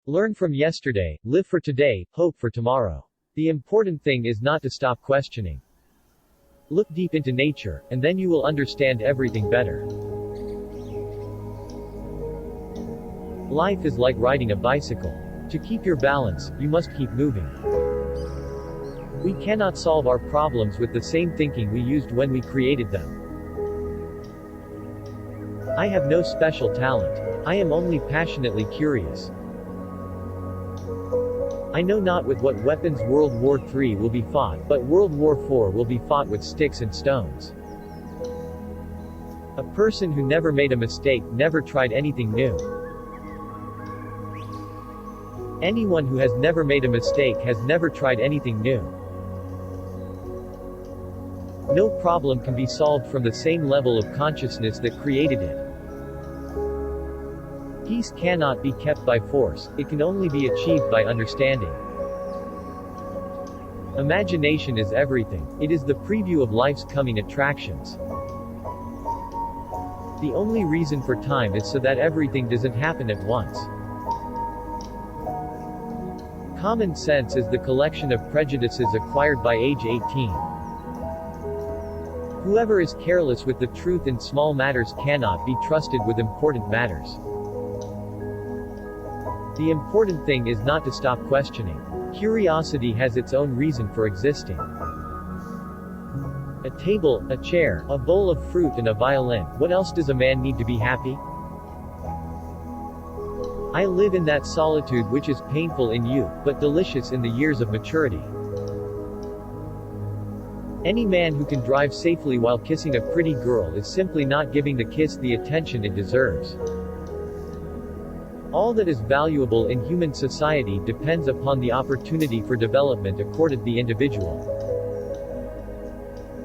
Learn from yesterday, live for today, hope for tomorrow. The important thing is not to stop questioning. Look deep into nature, and then you will understand everything better. Life is like riding a bicycle. To keep your balance, you must keep moving. We cannot solve our problems with the same thinking we used when we created them. I have no special talent. I am only passionately curious. I know not with what weapons World War III will be fought, but World War IV will be fought with sticks and stones. A person who never made a mistake never tried anything new. Anyone who has never made a mistake has never tried anything new. No problem can be solved from the same level of consciousness that created it. Peace cannot be kept by force, it can only be achieved by understanding. Imagination is everything, it is the preview of life's coming attractions. The only reason for time is so that everything doesn't happen at once. Common sense is the collection of prejudices acquired by age 18. Whoever is careless with the truth in small matters cannot be trusted with important matters. The important thing is not to stop questioning. Curiosity has its own reason for existing. A table, a chair, a bowl of fruit and a violin, what else does a man need to be happy? I live in that solitude which is painful in youth, but delicious in the years of maturity. Any man who can drive safely while kissing a pretty girl is simply not giving the kiss the attention it deserves. All that is valuable in human society depends upon the opportunity for development accorded the individual.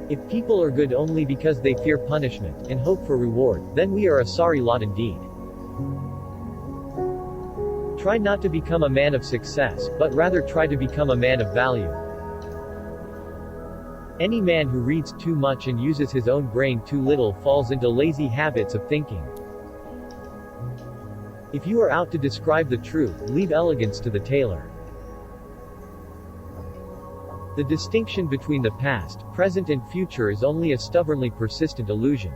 If people are good only because they fear punishment, and hope for reward, then we are a sorry lot indeed. Try not to become a man of success, but rather try to become a man of value. Any man who reads too much and uses his own brain too little falls into lazy habits of thinking. If you are out to describe the truth, leave elegance to the tailor. The distinction between the past, present and future is only a stubbornly persistent illusion.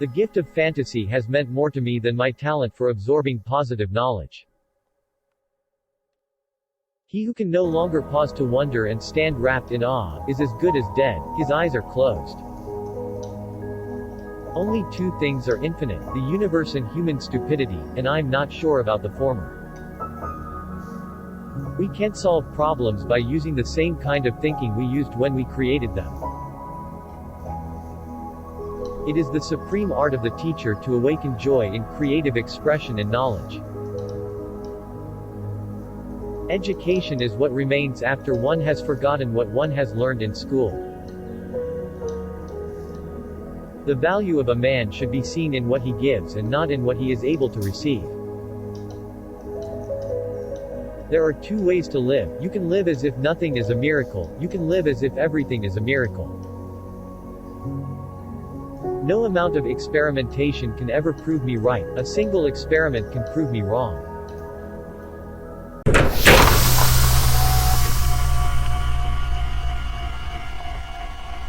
The gift of fantasy has meant more to me than my talent for absorbing positive knowledge. He who can no longer pause to wonder and stand wrapped in awe, is as good as dead, his eyes are closed. Only two things are infinite, the universe and human stupidity, and I'm not sure about the former. We can't solve problems by using the same kind of thinking we used when we created them. It is the supreme art of the teacher to awaken joy in creative expression and knowledge. Education is what remains after one has forgotten what one has learned in school. The value of a man should be seen in what he gives and not in what he is able to receive. There are two ways to live. You can live as if nothing is a miracle, you can live as if everything is a miracle. No amount of experimentation can ever prove me right, a single experiment can prove me wrong.